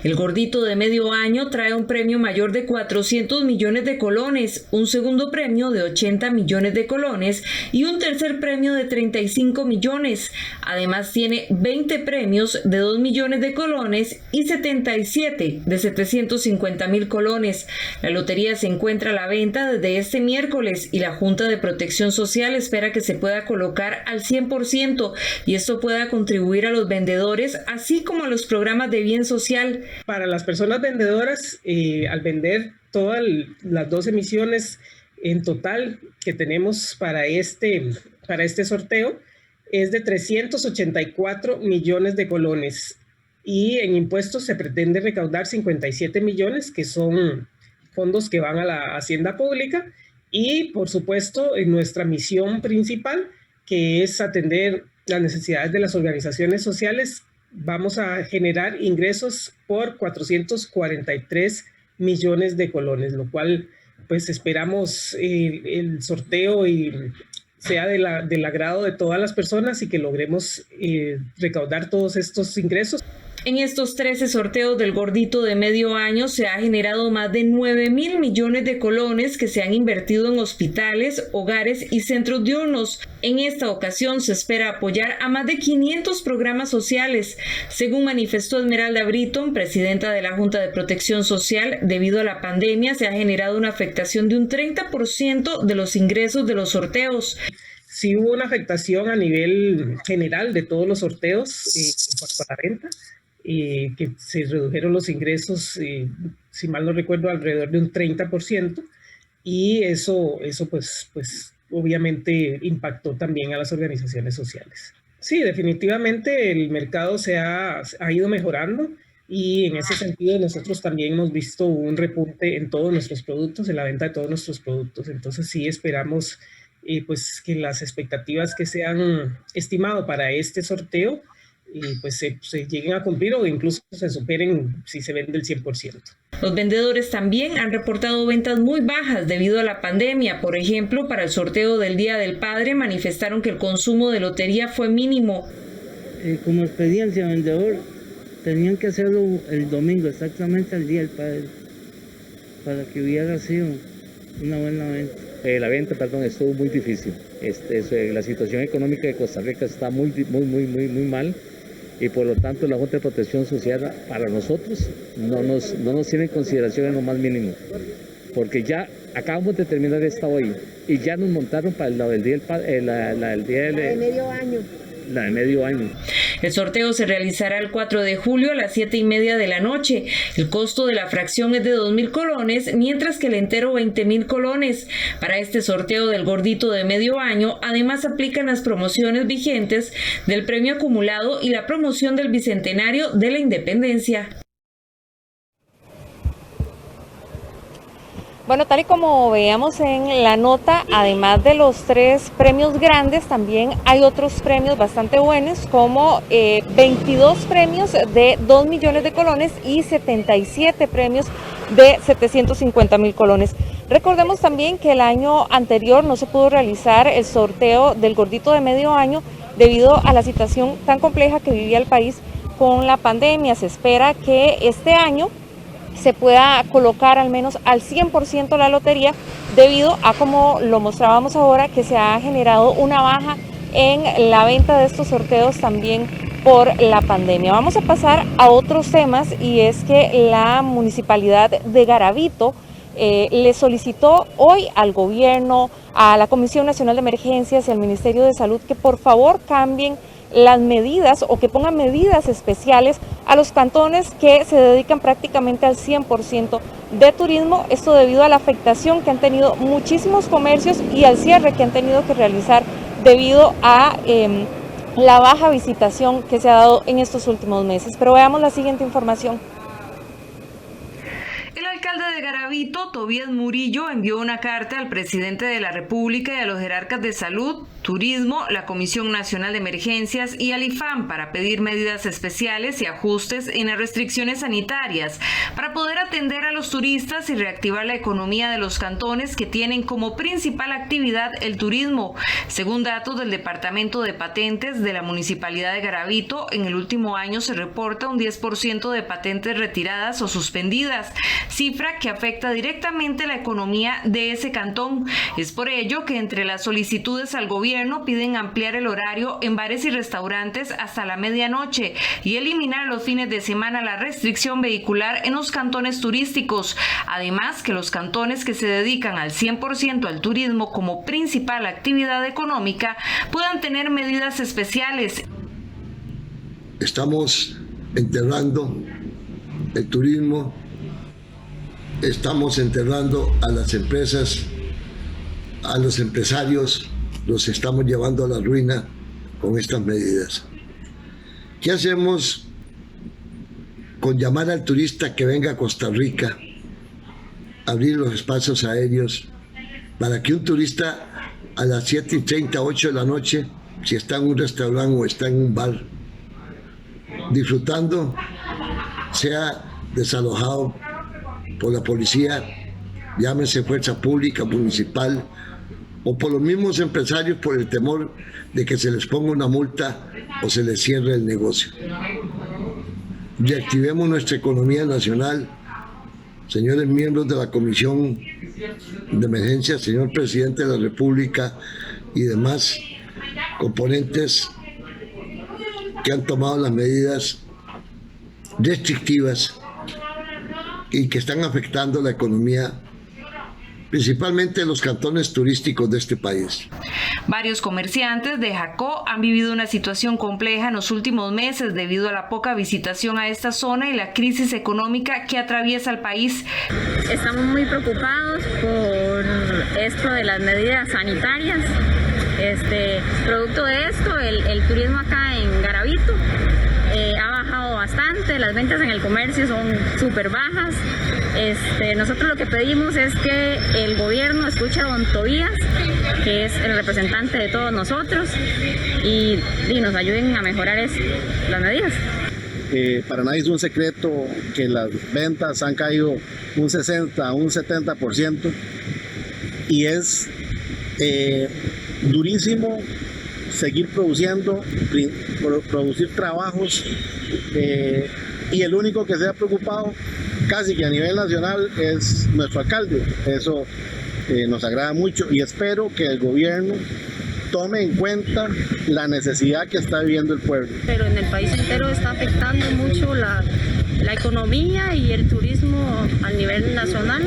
El gordito de medio año trae un premio mayor de 400 millones de colones, un segundo premio de 80 millones de colones y un tercer premio de 35 millones. Además tiene 20 premios de 2 millones de colones y 77 de 750.000 colones. La lotería se encuentra a la venta desde este miércoles y la Junta de Protección Social espera que se pueda colocar al 100% y esto pueda contribuir a los vendedores, así como a los programas de bien social. Para las personas vendedoras, al vender todas las 2 emisiones en total que tenemos para este sorteo, es de 384 millones de colones y en impuestos se pretende recaudar 57 millones, que son fondos que van a la hacienda pública, y por supuesto en nuestra misión principal, que es atender las necesidades de las organizaciones sociales, vamos a generar ingresos por 443 millones de colones, lo cual pues esperamos el sorteo y sea del agrado de todas las personas y que logremos recaudar todos estos ingresos. En estos 13 sorteos del gordito de medio año se ha generado más de 9.000 millones de colones que se han invertido en hospitales, hogares y centros diurnos. En esta ocasión se espera apoyar a más de 500 programas sociales. Según manifestó Esmeralda Britton, presidenta de la Junta de Protección Social, debido a la pandemia se ha generado una afectación de un 30% de los ingresos de los sorteos. Sí hubo una afectación a nivel general de todos los sorteos en cuanto a la venta. Que se redujeron los ingresos, si mal no recuerdo, alrededor de un 30%, y eso pues obviamente impactó también a las organizaciones sociales. Sí, definitivamente el mercado ha ido mejorando y en ese sentido nosotros también hemos visto un repunte en todos nuestros productos, en la venta de todos nuestros productos. Entonces sí esperamos pues que las expectativas que se han estimado para este sorteo pues se lleguen a cumplir o incluso se superen si se vende el 100%. Los vendedores también han reportado ventas muy bajas debido a la pandemia. Por ejemplo, para el sorteo del Día del Padre manifestaron que el consumo de lotería fue mínimo. Como experiencia vendedor, tenían que hacerlo el domingo, exactamente el Día del Padre, para que hubiera sido una buena venta. La venta, estuvo muy difícil. La situación económica de Costa Rica está muy mal. Y por lo tanto la Junta de Protección Social para nosotros no nos tiene en consideración en lo más mínimo, porque ya acabamos de terminar esta hoy y ya nos montaron para la del día de medio año. La de medio año. El sorteo se realizará el 4 de julio a las 7:30 de la noche. El costo de la fracción es de 2.000 colones, mientras que el entero 20.000 colones. Para este sorteo del gordito de medio año, además aplican las promociones vigentes del premio acumulado y la promoción del bicentenario de la independencia. Bueno, tal y como veíamos en la nota, además de los 3 premios grandes, también hay otros premios bastante buenos, como 22 premios de 2 millones de colones y 77 premios de 750.000 colones. Recordemos también que el año anterior no se pudo realizar el sorteo del gordito de medio año debido a la situación tan compleja que vivía el país con la pandemia. Se espera que este año se pueda colocar al menos al 100% la lotería, debido a, como lo mostrábamos ahora, que se ha generado una baja en la venta de estos sorteos también por la pandemia. Vamos a pasar a otros temas, y es que la municipalidad de Garavito le solicitó hoy al gobierno, a la Comisión Nacional de Emergencias y al Ministerio de Salud que por favor cambien las medidas o que pongan medidas especiales a los cantones que se dedican prácticamente al 100% de turismo, esto debido a la afectación que han tenido muchísimos comercios y al cierre que han tenido que realizar debido a la baja visitación que se ha dado en estos últimos meses. Pero veamos la siguiente información. El alcalde de Garavito, Tobías Murillo, envió una carta al presidente de la República y a los jerarcas de salud, Turismo, la Comisión Nacional de Emergencias y al IFAM para pedir medidas especiales y ajustes en las restricciones sanitarias para poder atender a los turistas y reactivar la economía de los cantones que tienen como principal actividad el turismo. Según datos del Departamento de Patentes de la Municipalidad de Garavito, en el último año se reporta un 10% de patentes retiradas o suspendidas, cifra que afecta directamente la economía de ese cantón. Es por ello que entre las solicitudes al gobierno piden ampliar el horario en bares y restaurantes hasta la medianoche y eliminar los fines de semana la restricción vehicular en los cantones turísticos. Además, que los cantones que se dedican al 100% al turismo como principal actividad económica puedan tener medidas especiales. Estamos enterrando el turismo, estamos enterrando a las empresas, a los empresarios, los estamos llevando a la ruina con estas medidas. ¿Qué hacemos con llamar al turista que venga a Costa Rica, abrir los espacios aéreos para que un turista a las 7:30, 8 de la noche, si está en un restaurante o está en un bar, disfrutando, sea desalojado por la policía, llámese fuerza pública, municipal, o por los mismos empresarios por el temor de que se les ponga una multa o se les cierre el negocio? Reactivemos nuestra economía nacional. Señores miembros de la Comisión de Emergencia, señor Presidente de la República y demás componentes que han tomado las medidas restrictivas y que están afectando la economía, principalmente los cantones turísticos de este país. Varios comerciantes de Jacó han vivido una situación compleja en los últimos meses debido a la poca visitación a esta zona y la crisis económica que atraviesa el país. Estamos muy preocupados por esto de las medidas sanitarias. Producto de esto, el turismo acá en Garavito ha bajado bastante, las ventas en el comercio son súper bajas. Nosotros lo que pedimos es que el gobierno escuche a don Tobías, que es el representante de todos nosotros, y nos ayuden a mejorar las medidas. Para nadie es un secreto que las ventas han caído un 60, un 70%, y es durísimo seguir produciendo, producir trabajos, y el único que se ha preocupado casi que a nivel nacional es nuestro alcalde. Eso nos agrada mucho y espero que el gobierno tome en cuenta la necesidad que está viviendo el pueblo. Pero en el país entero está afectando mucho la economía y el turismo a nivel nacional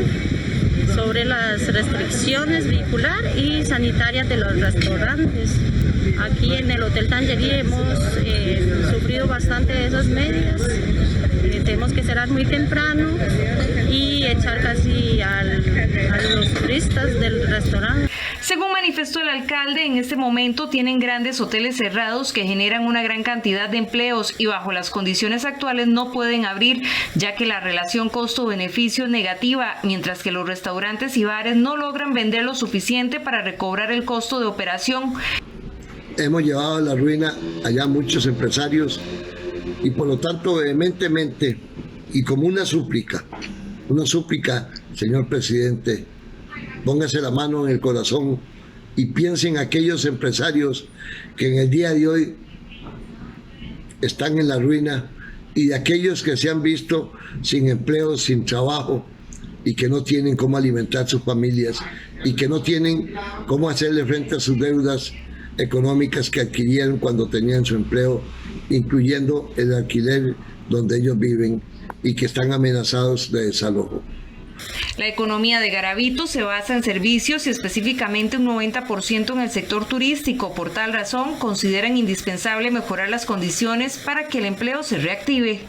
sobre las restricciones vehicular y sanitarias de los restaurantes. Aquí en el Hotel Tangerie hemos sufrido bastante de esas medidas. Tenemos que cerrar muy temprano y echar casi a los turistas del restaurante. Según manifestó el alcalde, en este momento tienen grandes hoteles cerrados que generan una gran cantidad de empleos y bajo las condiciones actuales no pueden abrir, ya que la relación costo-beneficio es negativa, mientras que los restaurantes y bares no logran vender lo suficiente para recobrar el costo de operación. Hemos llevado a la ruina allá muchos empresarios y por lo tanto vehementemente y como una súplica, señor presidente, póngase la mano en el corazón y piense en aquellos empresarios que en el día de hoy están en la ruina y de aquellos que se han visto sin empleo, sin trabajo y que no tienen cómo alimentar sus familias y que no tienen cómo hacerle frente a sus deudas económicas que adquirieron cuando tenían su empleo, incluyendo el alquiler donde ellos viven y que están amenazados de desalojo. La economía de Garavito se basa en servicios y específicamente un 90% en el sector turístico. Por tal razón, consideran indispensable mejorar las condiciones para que el empleo se reactive.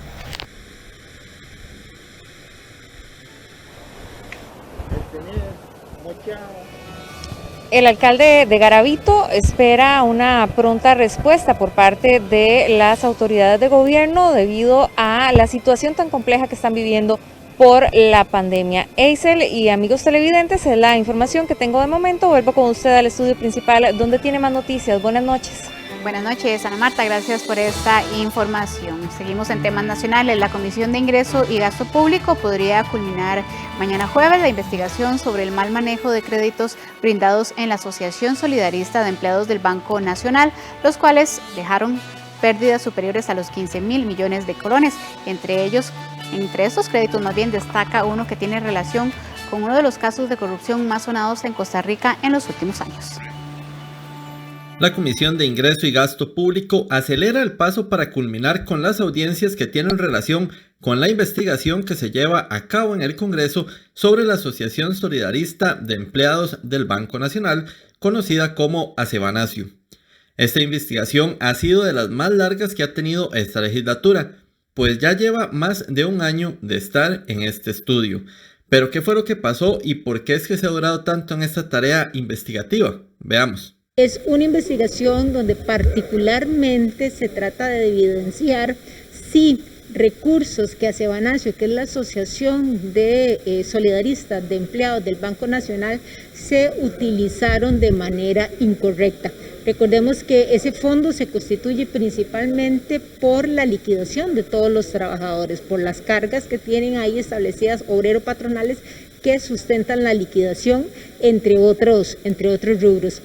El alcalde de Garavito espera una pronta respuesta por parte de las autoridades de gobierno debido a la situación tan compleja que están viviendo por la pandemia. Eisel y amigos televidentes, es la información que tengo de momento. Vuelvo con usted al estudio principal, donde tiene más noticias. Buenas noches. Buenas noches, Ana Marta, gracias por esta información. Seguimos en temas nacionales. La Comisión de Ingreso y Gasto Público podría culminar mañana jueves la investigación sobre el mal manejo de créditos brindados en la Asociación Solidarista de Empleados del Banco Nacional, los cuales dejaron pérdidas superiores a los 15.000 millones de colones. Entre estos créditos más bien destaca uno que tiene relación con uno de los casos de corrupción más sonados en Costa Rica en los últimos años. La Comisión de Ingreso y Gasto Público acelera el paso para culminar con las audiencias que tienen relación con la investigación que se lleva a cabo en el Congreso sobre la Asociación Solidarista de Empleados del Banco Nacional, conocida como Acebanacio. Esta investigación ha sido de las más largas que ha tenido esta legislatura, pues ya lleva más de un año de estar en este estudio. Pero ¿qué fue lo que pasó y por qué es que se ha durado tanto en esta tarea investigativa? Veamos. Es una investigación donde particularmente se trata de evidenciar si recursos que Acebanacio, que es la Asociación de Solidaristas de Empleados del Banco Nacional, se utilizaron de manera incorrecta. Recordemos que ese fondo se constituye principalmente por la liquidación de todos los trabajadores, por las cargas que tienen ahí establecidas obrero-patronales que sustentan la liquidación, entre otros rubros.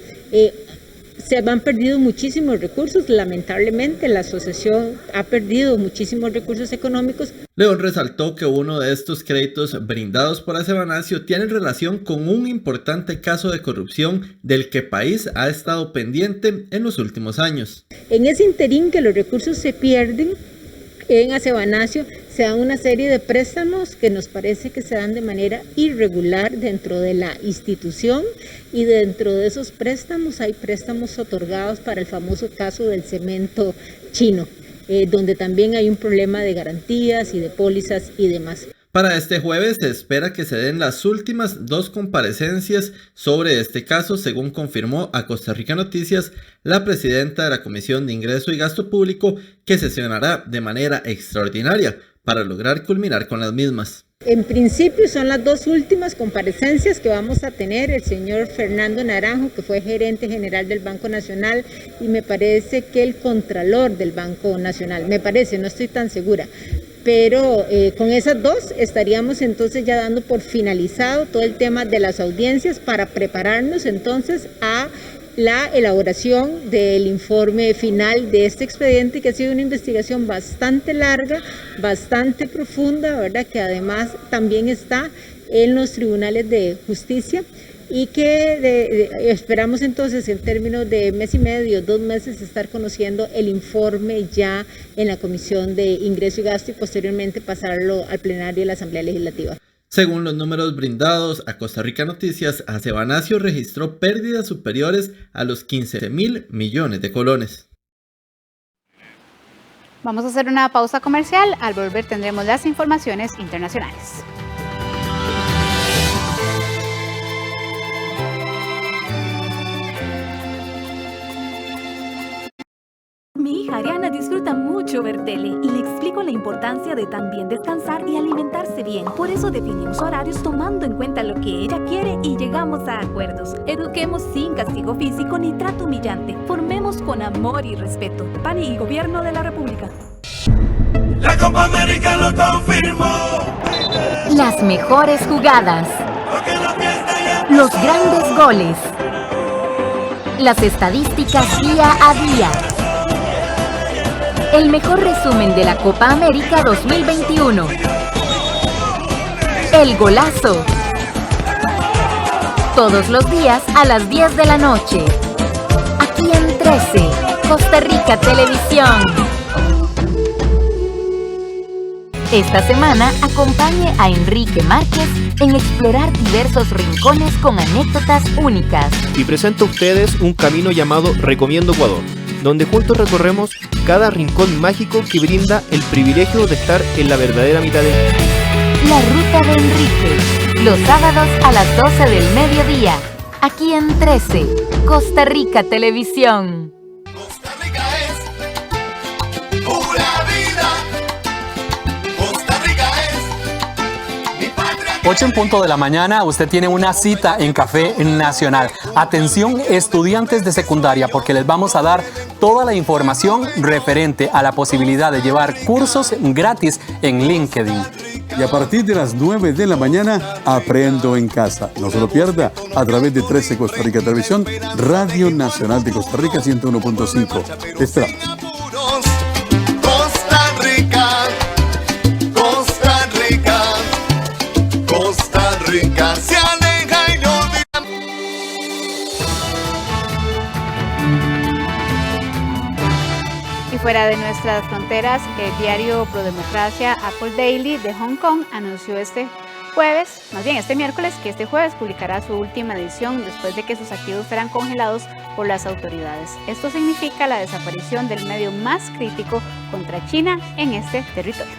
Se han perdido muchísimos recursos, lamentablemente la asociación ha perdido muchísimos recursos económicos. León resaltó que uno de estos créditos brindados por Acebanacio tiene relación con un importante caso de corrupción del que el país ha estado pendiente en los últimos años. En ese interín que los recursos se pierden, en Acebanacio se dan una serie de préstamos que nos parece que se dan de manera irregular dentro de la institución, y dentro de esos préstamos hay préstamos otorgados para el famoso caso del cemento chino, donde también hay un problema de garantías y de pólizas y demás. Para este jueves se espera que se den las últimas 2 comparecencias sobre este caso, según confirmó a Costa Rica Noticias la presidenta de la Comisión de Ingreso y Gasto Público, que sesionará de manera extraordinaria para lograr culminar con las mismas. En principio son las 2 últimas comparecencias que vamos a tener: el señor Fernando Naranjo, que fue gerente general del Banco Nacional, y me parece que el contralor del Banco Nacional, no estoy tan segura. Pero con esas 2 estaríamos entonces ya dando por finalizado todo el tema de las audiencias para prepararnos entonces a la elaboración del informe final de este expediente, que ha sido una investigación bastante larga, bastante profunda, ¿verdad? Que además también está en los tribunales de justicia, y que esperamos entonces en términos de mes y medio, 2 meses, estar conociendo el informe ya en la Comisión de Ingreso y Gasto y posteriormente pasarlo al plenario de la Asamblea Legislativa. Según los números brindados a Costa Rica Noticias, Acebanacio registró pérdidas superiores a los 15.000 millones de colones. Vamos a hacer una pausa comercial. Al volver tendremos las informaciones internacionales. Mi hija Ariana disfruta mucho ver tele y le explico la importancia de también descansar y alimentarse bien. Por eso definimos horarios tomando en cuenta lo que ella quiere y llegamos a acuerdos. Eduquemos sin castigo físico ni trato humillante. Formemos con amor y respeto. PAN y Gobierno de la República. La Copa América lo confirmó. Las mejores jugadas. Los grandes goles. Las estadísticas día a día. El mejor resumen de la Copa América 2021. El golazo. Todos los días a las 10 de la noche. Aquí en 13, Costa Rica Televisión. Esta semana acompañe a Enrique Márquez en explorar diversos rincones con anécdotas únicas. Y presento a ustedes un camino llamado Recomiendo Ecuador, donde juntos recorremos cada rincón mágico que brinda el privilegio de estar en la verdadera mitad de... La Ruta de Enrique, los sábados a las 12 del mediodía, aquí en 13, Costa Rica Televisión. Costa Rica es pura vida. Costa Rica es 8 en punto de la mañana, usted tiene una cita en Café Nacional. Atención, estudiantes de secundaria, porque les vamos a dar toda la información referente a la posibilidad de llevar cursos gratis en LinkedIn. Y a partir de las 9 de la mañana, Aprendo en Casa. No se lo pierda a través de 13 Costa Rica Televisión, Radio Nacional de Costa Rica 101.5. Te esperamos. Costa Rica, Costa Rica, Costa Rica se aleja y no olvida. Y fuera de nuestras fronteras, el diario Prodemocracia Apple Daily de Hong Kong anunció este miércoles, que este jueves publicará su última edición después de que sus activos fueran congelados por las autoridades. Esto significa la desaparición del medio más crítico contra China en este territorio.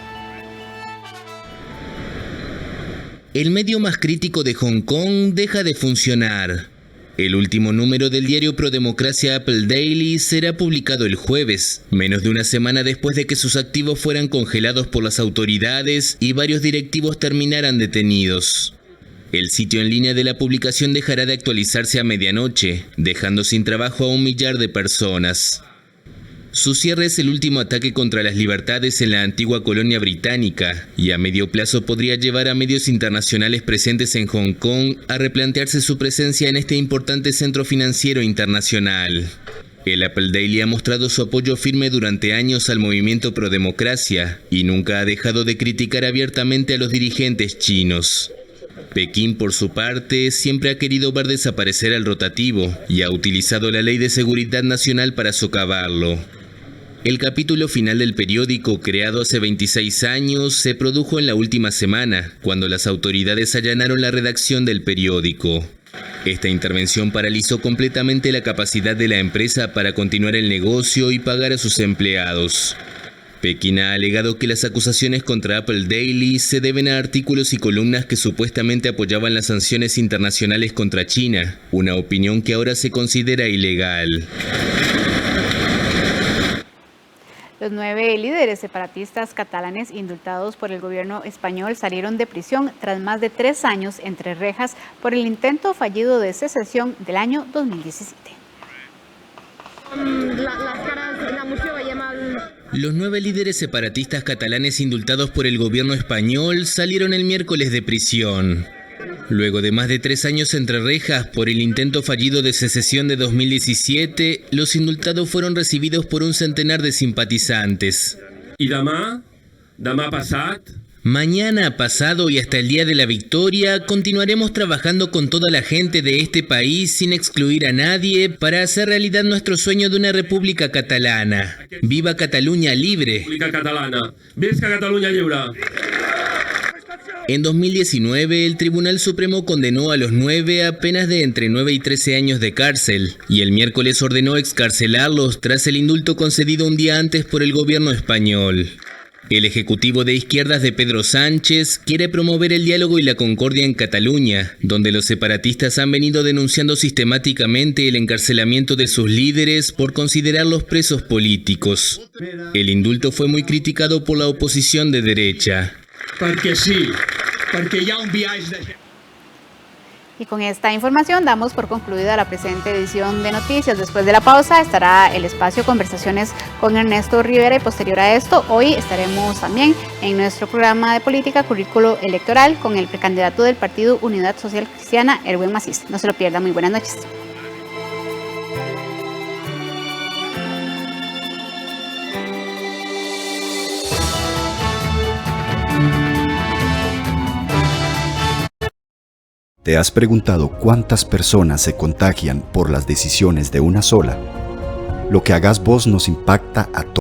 El medio más crítico de Hong Kong deja de funcionar. El último número del diario Prodemocracia Apple Daily será publicado el jueves, menos de una semana después de que sus activos fueran congelados por las autoridades y varios directivos terminaran detenidos. El sitio en línea de la publicación dejará de actualizarse a medianoche, dejando sin trabajo a 1 millar de personas. Su cierre es el último ataque contra las libertades en la antigua colonia británica y a medio plazo podría llevar a medios internacionales presentes en Hong Kong a replantearse su presencia en este importante centro financiero internacional. El Apple Daily ha mostrado su apoyo firme durante años al movimiento Prodemocracia y nunca ha dejado de criticar abiertamente a los dirigentes chinos. Pekín, por su parte, siempre ha querido ver desaparecer al rotativo y ha utilizado la Ley de Seguridad Nacional para socavarlo. El capítulo final del periódico, creado hace 26 años, se produjo en la última semana, cuando las autoridades allanaron la redacción del periódico. Esta intervención paralizó completamente la capacidad de la empresa para continuar el negocio y pagar a sus empleados. Pekín ha alegado que las acusaciones contra Apple Daily se deben a artículos y columnas que supuestamente apoyaban las sanciones internacionales contra China, una opinión que ahora se considera ilegal. Los 9 líderes separatistas catalanes indultados por el gobierno español salieron de prisión tras más de 3 años entre rejas por el intento fallido de secesión del año 2017. Los 9 líderes separatistas catalanes indultados por el gobierno español salieron el miércoles de prisión. Luego de más de 3 años entre rejas por el intento fallido de secesión de 2017, los indultados fueron recibidos por un centenar de simpatizantes. ¿Y demà passat? Mañana, pasado y hasta el día de la victoria, continuaremos trabajando con toda la gente de este país sin excluir a nadie para hacer realidad nuestro sueño de una república catalana. ¡Viva Cataluña libre! República Catalana. ¡Visca Cataluña lliure! En 2019, el Tribunal Supremo condenó a los 9 a penas de entre 9 y 13 años de cárcel, y el miércoles ordenó excarcelarlos tras el indulto concedido un día antes por el gobierno español. El ejecutivo de izquierdas de Pedro Sánchez quiere promover el diálogo y la concordia en Cataluña, donde los separatistas han venido denunciando sistemáticamente el encarcelamiento de sus líderes por considerarlos presos políticos. El indulto fue muy criticado por la oposición de derecha. Perquè sí, perquè hi ha un viatge de... Y con esta información damos por concluida la presente edición de Noticias. Después de la pausa estará el espacio Conversaciones con Ernesto Rivera y posterior a esto, hoy estaremos también en nuestro programa de política currículo electoral con el precandidato del Partido Unidad Social Cristiana, Erwin Macís. No se lo pierda, muy buenas noches. ¿Te has preguntado cuántas personas se contagian por las decisiones de una sola? Lo que hagas vos nos impacta a todos.